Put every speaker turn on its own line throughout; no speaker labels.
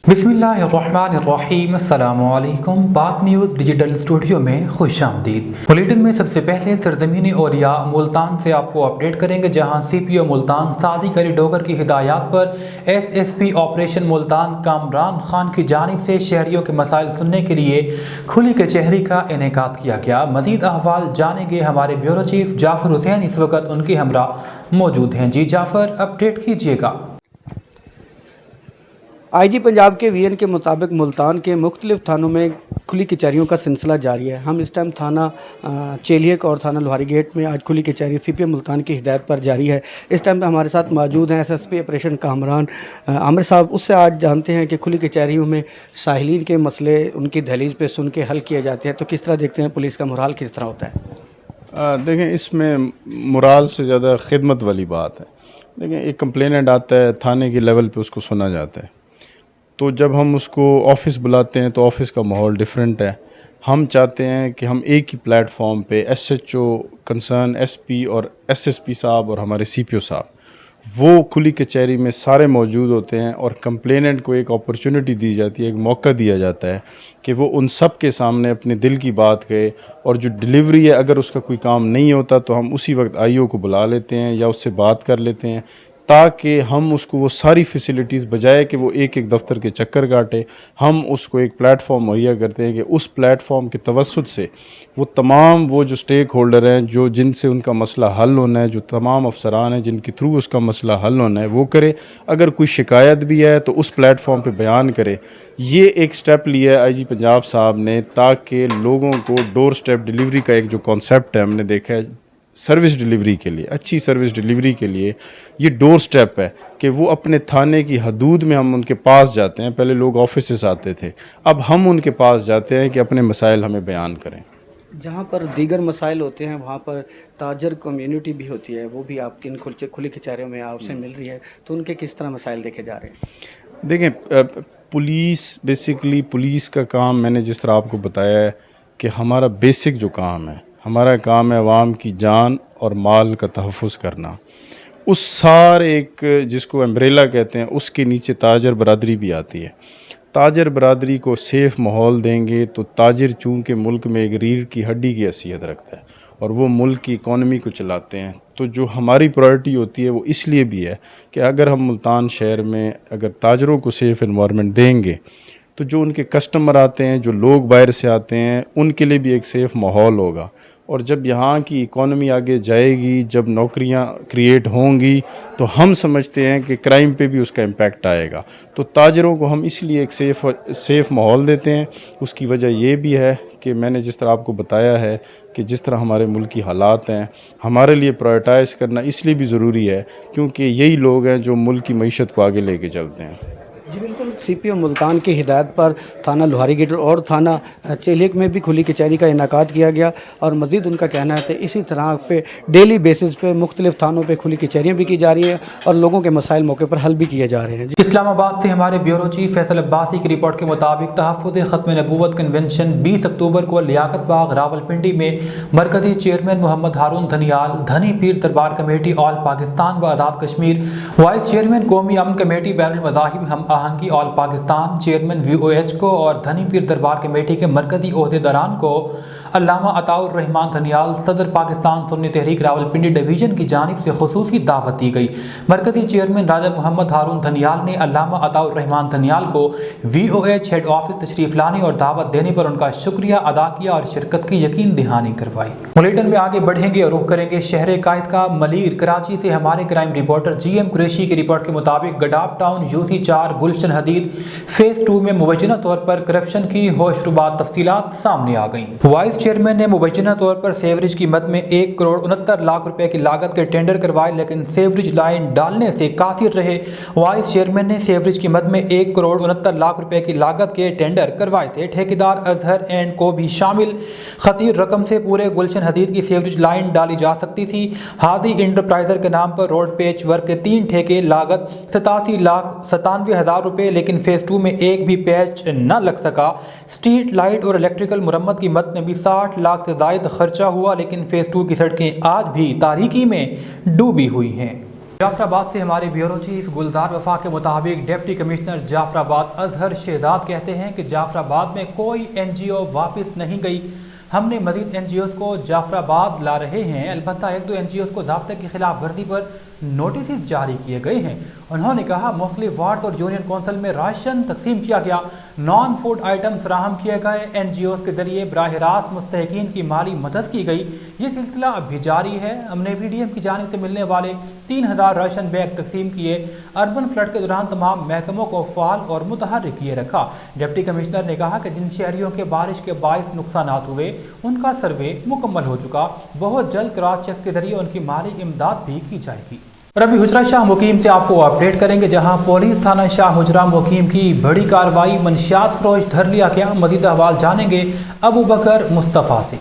बिस्मिल्लाहिर्रहमानिर्रहीम। अस्सलाम वालेकुम। बात न्यूज़ डिजिटल स्टूडियो में खुश आमदीद। बुलेटिन में सबसे पहले सरजमीनी औलिया मुल्तान से आपको अपडेट करेंगे, जहां CPO मुल्तान सादिक अली डोगर की हिदायत पर SSP ऑपरेशन मुल्तान कामरान खान की जानिब से शहरियों के मसाइल सुनने के लिए खुली कचहरी का इनेकाद किया गया। मज़ीद अहवाल जानेंगे हमारे ब्यूरो चीफ जाफर हुसैन, इस वक्त उनके हमरा मौजूद हैं। जी जाफर, अपडेट कीजिएगा।
IG पंजाब के VN के मुताबिक मुल्तान के मुख्तलिफ थानों में खुली कचहरियों का सिलसिला जारी है। हम इस टाइम थाना चेलियक और थाना लोहारी गेट में आज खुली कचहरी CPO मुल्तान की हिदायत पर जारी है। इस टाइम पे हमारे साथ मौजूद हैं SSP ऑपरेशन कामरान आमिर साहब। उससे आज जानते हैं कि खुली कचहरियों में साहिलीन के मसले उनकी दहलीज पे सुन के हल किए जाते हैं, तो किस तरह देखते हैं, पुलिस का मोराल किस तरह होता है?
देखें, इसमें मोराल से ज़्यादा खिदमत वाली बात है। देखें, एक कंप्लेनेंट आता है थाने के लेवल पे, उसको सुना जाता है, तो जब हम उसको ऑफ़िस बुलाते हैं तो ऑफ़िस का माहौल डिफरेंट है। हम चाहते हैं कि हम एक ही प्लेटफॉर्म पे SHO कंसर्न SP और SSP साहब और हमारे CPO साहब वो खुली कचहरी में सारे मौजूद होते हैं और कंप्लेनेंट को एक अपॉर्चुनिटी दी जाती है, एक मौका दिया जाता है कि वो उन सब के सामने अपने दिल की बात कहे। और जो डिलीवरी है, अगर उसका कोई काम नहीं होता तो हम उसी वक्त IO को बुला लेते हैं या उससे बात कर लेते हैं, ताकि हम उसको वो सारी फैसिलिटीज़, बजाय कि वो एक एक दफ्तर के चक्कर काटे, हम उसको एक प्लेटफॉर्म मुहैया करते हैं कि उस प्लेटफॉर्म के तवस्सुत से वो तमाम वो जो स्टेक होल्डर हैं, जो जिनसे उनका मसला हल होना है, जो तमाम अफसरान हैं जिनके थ्रू उसका मसला हल होना है, वो करे। अगर कोई शिकायत भी है तो उस प्लेटफॉर्म पे बयान करे। ये एक स्टेप लिया है IG पंजाब साहब ने, ताकि लोगों को डोर स्टेप डिलीवरी का एक जो कॉन्सेप्ट है, हमने देखा है सर्विस डिलीवरी के लिए, अच्छी सर्विस डिलीवरी के लिए ये डोर स्टेप है कि वो अपने थाने की हदूद में हम उनके पास जाते हैं। पहले लोग ऑफिस आते थे, अब हम उनके पास जाते हैं कि अपने मसाइल हमें बयान करें।
जहाँ पर दीगर मसाइल होते हैं वहाँ पर ताजर कम्युनिटी भी होती है, वो भी आपकी इन खुली कचहरियों में आपसे मिल रही है, तो उनके किस तरह मसाइल देखे जा रहे हैं?
देखें, बेसिकली पुलिस का काम मैंने जिस तरह आपको बताया है कि हमारा बेसिक जो काम है, हमारा काम है अवाम की जान और माल का तहफ़्फ़ुज़ करना। उस सारे एक जिसको अम्ब्रेला कहते हैं, उसके नीचे ताजर बरादरी भी आती है। ताजर बरादरी को सेफ़ माहौल देंगे तो ताजर चूँकि मुल्क में एक रीढ़ की हड्डी की हैसियत रखता है और वो मुल्क की इकॉनमी को चलाते हैं, तो जो हमारी प्रायोरिटी होती है वो इसलिए भी है कि अगर हम मुल्तान शहर में अगर ताजरों को सेफ़ एनवायरनमेंट देंगे तो जो उनके कस्टमर आते हैं, जो लोग बाहर से आते हैं, उनके लिए भी एक सेफ़ माहौल होगा। और जब यहाँ की इकॉनमी आगे जाएगी, जब नौकरियाँ क्रिएट होंगी, तो हम समझते हैं कि क्राइम पे भी उसका इम्पैक्ट आएगा। तो ताजरों को हम इसलिए एक सेफ़ माहौल देते हैं। उसकी वजह ये भी है कि मैंने जिस तरह आपको बताया है कि जिस तरह हमारे मुल्क की हालात हैं, हमारे लिए प्रायोरिटाइज़ करना इसलिए भी ज़रूरी है क्योंकि यही लोग हैं जो मुल्क की मईशत को आगे लेके चलते हैं।
जी बिल्कुल, CPO मुल्तान की हिदायत पर थाना लोहारी गेट और थाना चेलियक में भी खुली कचहरी का इनेकाद किया गया और मज़ीद उनका कहना है कि इसी तरह पे डेली बेसिस पे मुख्तलिफ थानों पे खुली कचहरियाँ भी की जा रही हैं और लोगों के मसाइल मौके पर हल भी किए जा रहे हैं।
इस्लामाबाद से हमारे ब्यूरो चीफ फैसल अब्बासी की रिपोर्ट के मुताबिक तहफ़्फ़ुज़ ख़त्म नबूवत कन्वेंशन 20 अक्टूबर को लियाकत बाग रावलपिंडी में मरकज़ी चेयरमैन मोहम्मद हारून धनियाल, धनी पीर दरबार कमेटी ऑल पाकिस्तान व आज़ाद कश्मीर, वाइस चेयरमैन कौमी अमन कमेटी बैनुल मज़ाहिब हम आहंगी ऑल पाकिस्तान, चेयरमैन VOHCO और धनी पीर दरबार कमेटी के मरकज़ी ओहदेदारान को अल्लामा अताउर रहमान धनियाल, सदर पाकिस्तान सुन्नी तहरीक रावलपिंडी डिवीज़न की जानिब से खुसूसी दावत दी गई। मरकज़ी चेयरमैन राजा मोहम्मद हारून धनियाल ने अल्लामा अताउर रहमान धनियाल को VOH हेड ऑफिस तशरीफ़ लाने और दावत देने पर उनका शुक्रिया अदा किया और शिरकत की यकीन दहानी करवाई। बुलेटिन में आगे बढ़ेंगे और रुख करेंगे शहर कायद का मलीर। कराची से हमारे क्राइम रिपोर्टर GM कुरैशी की रिपोर्ट के मुताबिक गडाप टाउन UC 4 गुलशन हदीद फेज़ 2 में मुबैना तौर पर करप्शन की होशरुबात तफसीलात सामने आ गई। वाइस चेयरमैन ने मुबैना तौर पर सेवरेज की मद में 1 करोड़ 69 लाख रुपए की लागत के टेंडर करवाए, लेकिन सेवरेज लाइन डालने से कासिर रहे। वाइस चेयरमैन ने सेवरेज की मद में 1 करोड़ 69 लाख रुपए की लागत के टेंडर करवाए थे। ठेकेदार अजहर एंड को भी शामिल। खतीर रकम से पूरे गुलशन हदीद की सेवरेज लाइन डाली जा सकती थी। हादी इंटरप्राइजर के नाम पर रोड पेच वर्क के 3 ठेके, लागत 87,97,000 रुपए, लेकिन फेज़ 2 में एक भी पैच न लग सका। स्ट्रीट लाइट और इलेक्ट्रिकल मुरम्मत की मद में भी 60 लाख से ज़ायद खर्चा हुआ, लेकिन फेज़ 2 की सड़कें आज भी तारीकी में डूबी हुई हैं। जाफराबाद से हमारे ब्यूरो चीफ गुलजार वफा के मुताबिक डिप्टी कमिश्नर जाफराबाद अजहर शहजाद कहते हैं कि जाफराबाद में कोई NGO वापस नहीं गई। हमने मजीद NGOs को जाफराबाद ला रहे हैं। अलबत्ता 1-2 NGOs को ज़ाब्ते की खिलाफ वर्जी पर नोटिस जारी किए गए हैं। उन्होंने कहा मुख्तलिफ वार्ड और यूनियन कौंसिल में राशन तकसीम किया गया, नॉन फूड आइटम फराहम किए गए, NGOs के जरिए बराह रास्त मुस्तहिकीन की माली मदद की गई। ये सिलसिला अब भी जारी है। हमने BDM की जानिब से मिलने वाले 3000 राशन बैग तकसीम किए। अर्बन फ्लड के दौरान तमाम महकमों को फ़ाल और मुतहर्रिक किए रखा। डिप्टी कमिश्नर ने कहा कि जिन शहरियों के बारिश के बाइस नुकसान हुए उनका सर्वे मुकम्मल हो चुका, बहुत जल्द क्रॉस चेक के जरिए उनकी माली इमदाद भी की जाएगी। और अभी हुजरा शाह मुकीम से आपको अपडेट करेंगे, जहां पुलिस थाना शाह हुजरा मुकीम की बड़ी कार्रवाई, मंशियात फरोश धर लिया गया। मजीद अहवाल जानेंगे अबू बकर मुस्तफ़ा से।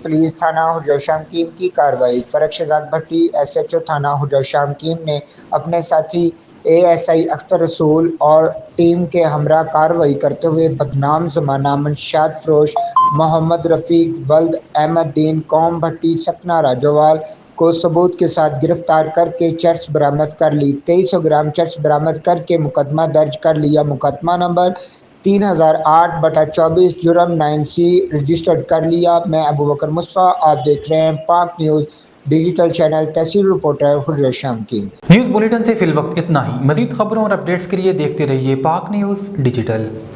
पुलिस थाना हुजरा शाह मुकीम की कार्रवाई। फरक शहजाद भट्टी SHO थाना हुजरा शाह मुकीम ने अपने साथी ASI अख्तर रसूल और टीम के हमरा कार्रवाई करते हुए बदनाम ज़माना मंशियात फरोश मोहम्मद रफ़ीक वल्द अहमद दीन कौम भट्टी सकना राजोवाल को सबूत के साथ गिरफ्तार करके चर्स बरामद कर ली। 2300 ग्राम चर्स बरामद करके मुकदमा दर्ज कर लिया। मुकदमा नंबर 3008/24 जुर्म 9C रजिस्टर्ड कर लिया। मैं अबू बकर मुस्तफ़ा, आप देख रहे हैं पाक न्यूज़ डिजिटल चैनल। तहसील रिपोर्टर हुजरा शाह की।
न्यूज़ बुलेटिन से फिल वक्त इतना ही। मजीद खबरों और अपडेट्स के लिए देखते रहिए पाक न्यूज़ डिजिटल।